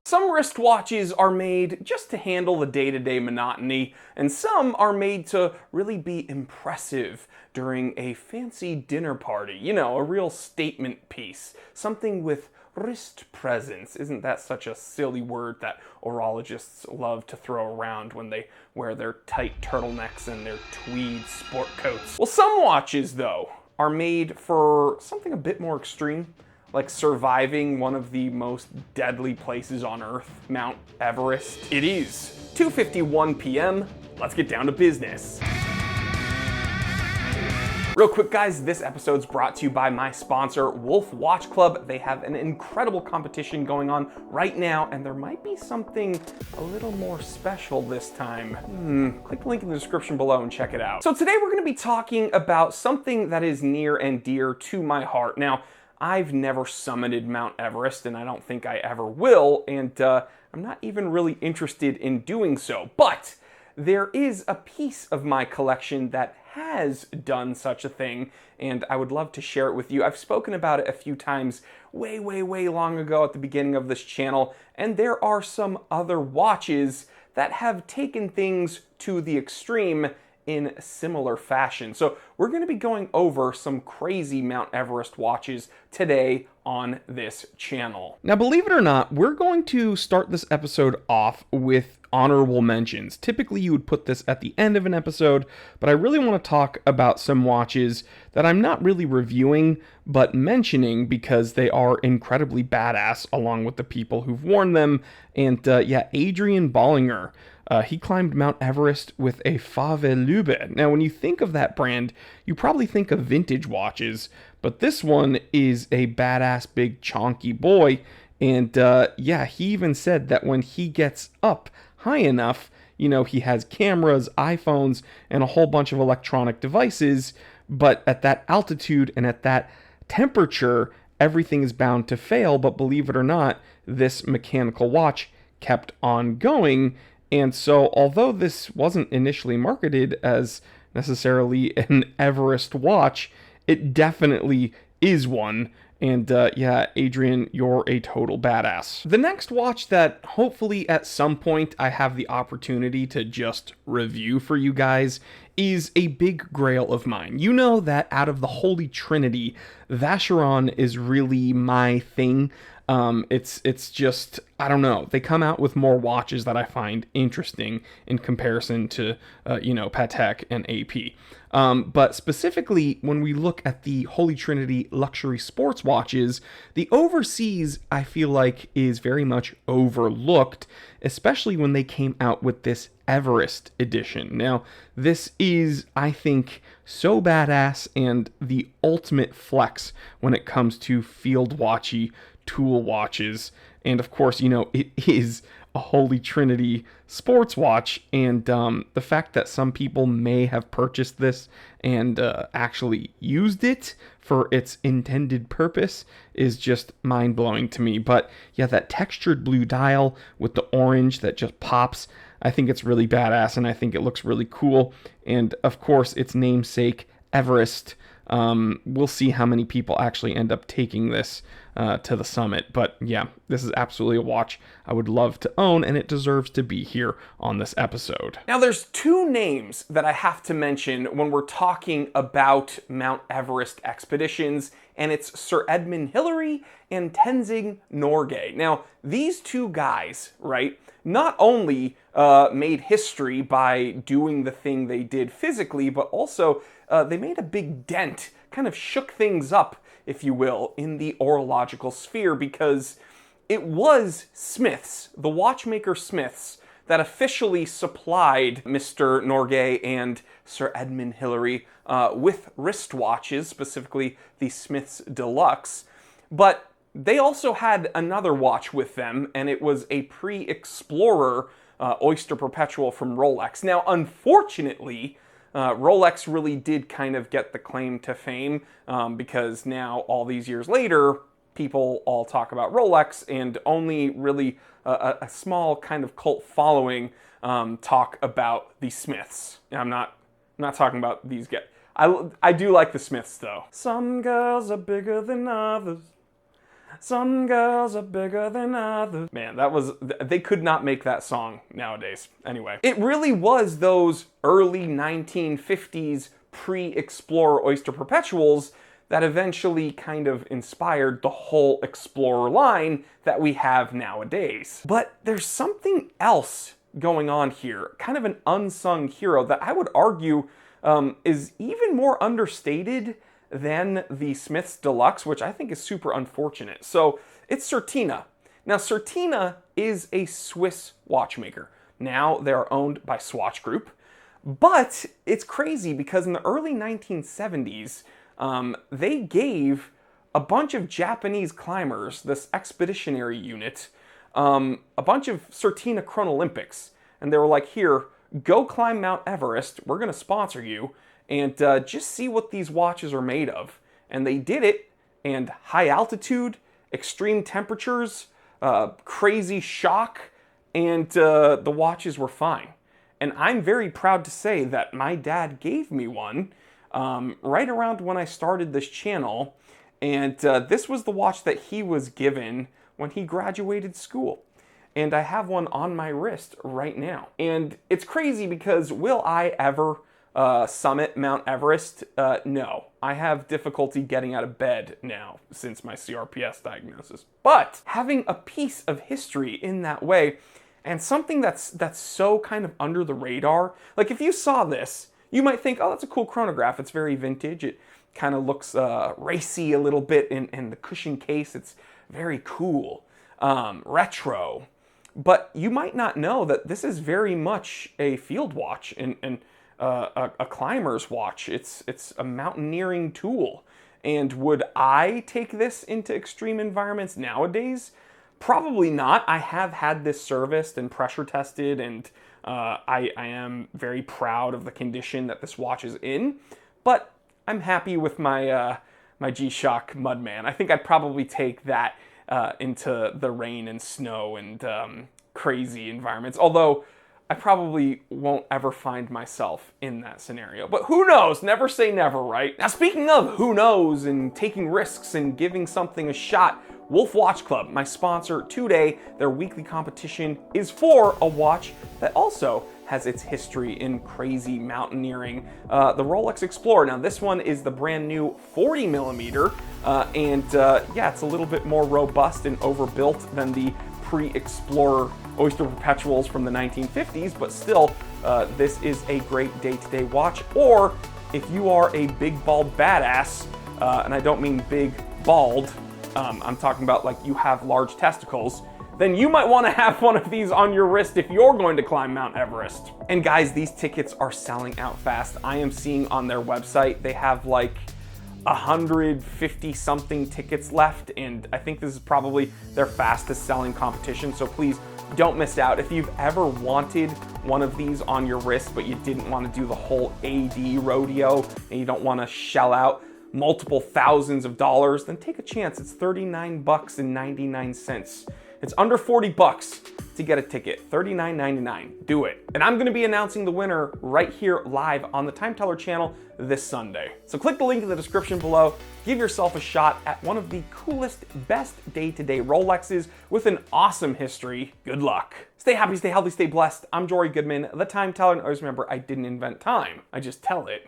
Some wristwatches are made just to handle the day-to-day monotony, and some are made to really be impressive during a fancy dinner party. You know, a real statement piece. Something with wrist presence. Isn't that such a silly word that horologists love to throw around when they wear their tight turtlenecks and their tweed sport coats? Well, some watches, though, are made for something a bit more extreme, like surviving one of the most deadly places on Earth, Mount Everest. It is 2:51 p.m. Let's get down to business. Real quick, guys, this episode's brought to you by my sponsor, Wolf Watch Club. They have an incredible competition going on right now, and there might be something a little more special this time. Click the link in the description below and check it out. So today we're gonna be talking about something that is near and dear to my heart. Now, I've never summited Mount Everest, and I don't think I ever will, and I'm not even really interested in doing so. But there is a piece of my collection that has done such a thing, and I would love to share it with you. I've spoken about it a few times way long ago at the beginning of this channel, and there are some other watches that have taken things to the extreme in similar fashion. So we're going to be going over some crazy Mount Everest watches today on this channel. Now, believe it or not, we're going to start this episode off with honorable mentions. Typically, you would put this at the end of an episode, but I really want to talk about some watches that I'm not really reviewing, but mentioning because they are incredibly badass along with the people who've worn them. And yeah, Adrian Bollinger. He climbed Mount Everest with a Fave Lube. Now, when you think of that brand, you probably think of vintage watches, but this one is a badass big chonky boy. And yeah, he even said that when he gets up high enough, you know, he has cameras, iPhones, and a whole bunch of electronic devices, but at that altitude and at that temperature, everything is bound to fail. But believe it or not, this mechanical watch kept on going. And so, although this wasn't initially marketed as necessarily an Everest watch, it definitely is one. And yeah, Adrian, you're a total badass. The next watch that hopefully at some point I have the opportunity to just review for you guys is a big grail of mine. You know that out of the Holy Trinity, Vacheron is really my thing. It's just, I don't know, they come out with more watches that I find interesting in comparison to, you know, Patek and AP. But specifically, when we look at the Holy Trinity luxury sports watches, the overseas, I feel like, is very much overlooked, especially when they came out with this Everest edition. Now, this is, I think, so badass and the ultimate flex when it comes to field watchy tool watches. And of course, you know, it is a Holy Trinity sports watch, and the fact that some people may have purchased this and actually used it for its intended purpose is just mind-blowing to me. But yeah, that textured blue dial with the orange that just pops, I think it's really badass, and I think it looks really cool. And of course, its namesake, Everest. We'll see how many people actually end up taking this to the summit. But yeah, this is absolutely a watch I would love to own, and it deserves to be here on this episode. Now, there's two names that I have to mention when we're talking about Mount Everest expeditions, and it's Sir Edmund Hillary and Tenzing Norgay. Now, these two guys, right, not only made history by doing the thing they did physically, but also they made a big dent, kind of shook things up, if you will, in the horological sphere, because it was Smiths, the watchmaker Smiths, that officially supplied Mr. Norgay and Sir Edmund Hillary with wristwatches, specifically the Smiths Deluxe. But they also had another watch with them, and it was a pre-Explorer Oyster Perpetual from Rolex. Now, unfortunately, Rolex really did kind of get the claim to fame because now, all these years later, people all talk about Rolex, and only really a small kind of cult following talk about the Smiths. I'm not talking about these guys. I do like the Smiths, though. Some girls are bigger than others. Some girls are bigger than others. Man, they could not make that song nowadays. Anyway, it really was those early 1950s pre-Explorer Oyster Perpetuals that eventually kind of inspired the whole Explorer line that we have nowadays. But there's something else going on here, kind of an unsung hero that I would argue is even more understated than the Smith's Deluxe, which I think is super unfortunate. So it's Certina. Now Certina is a Swiss watchmaker. Now they're owned by Swatch Group, but it's crazy because in the early 1970s, they gave a bunch of Japanese climbers, this expeditionary unit, a bunch of Certina Chronolympics. And they were like, here, go climb Mount Everest. We're going to sponsor you. And just see what these watches are made of. And they did it, and high altitude, extreme temperatures, crazy shock, and the watches were fine. And I'm very proud to say that my dad gave me one right around when I started this channel, and this was the watch that he was given when he graduated school. And I have one on my wrist right now. And it's crazy because will I ever summit Mount Everest? No. I have difficulty getting out of bed now since my CRPS diagnosis. But having a piece of history in that way, and something that's so kind of under the radar, like if you saw this, you might think, oh, that's a cool chronograph. It's very vintage. It kind of looks racy a little bit in the cushion case. It's very cool, retro. But you might not know that this is very much a field watch and a climber's watch. It's a mountaineering tool. And would I take this into extreme environments nowadays? Probably not. I have had this serviced and pressure tested, and I am very proud of the condition that this watch is in. But I'm happy with my my G-Shock Mudman. I think I'd probably take that into the rain and snow and crazy environments. Although I probably won't ever find myself in that scenario. But who knows? Never say never, right? Now, speaking of who knows and taking risks and giving something a shot, Wolf Watch Club, my sponsor today, their weekly competition is for a watch that also has its history in crazy mountaineering, the Rolex Explorer. Now, this one is the brand new 40 millimeter, and yeah, it's a little bit more robust and overbuilt than the pre-Explorer Oyster Perpetuals from the 1950s, but still, this is a great day-to-day watch. Or if you are a big bald badass, and I don't mean big bald, I'm talking about like you have large testicles, then you might want to have one of these on your wrist if you're going to climb Mount Everest. And guys, these tickets are selling out fast. I am seeing on their website, they have like 150 something tickets left, and I think this is probably their fastest selling competition, so please don't miss out. If you've ever wanted one of these on your wrist, but you didn't want to do the whole AD rodeo, and you don't want to shell out multiple thousands of dollars, then take a chance. It's $39.99. It's under 40 bucks to get a ticket, $39.99. Do it. And I'm gonna be announcing the winner right here live on the Time Teller channel this Sunday. So click the link in the description below, give yourself a shot at one of the coolest, best day-to-day Rolexes with an awesome history. Good luck. Stay happy, stay healthy, stay blessed. I'm Jory Goodman, the Time Teller, and always remember, I didn't invent time, I just tell it.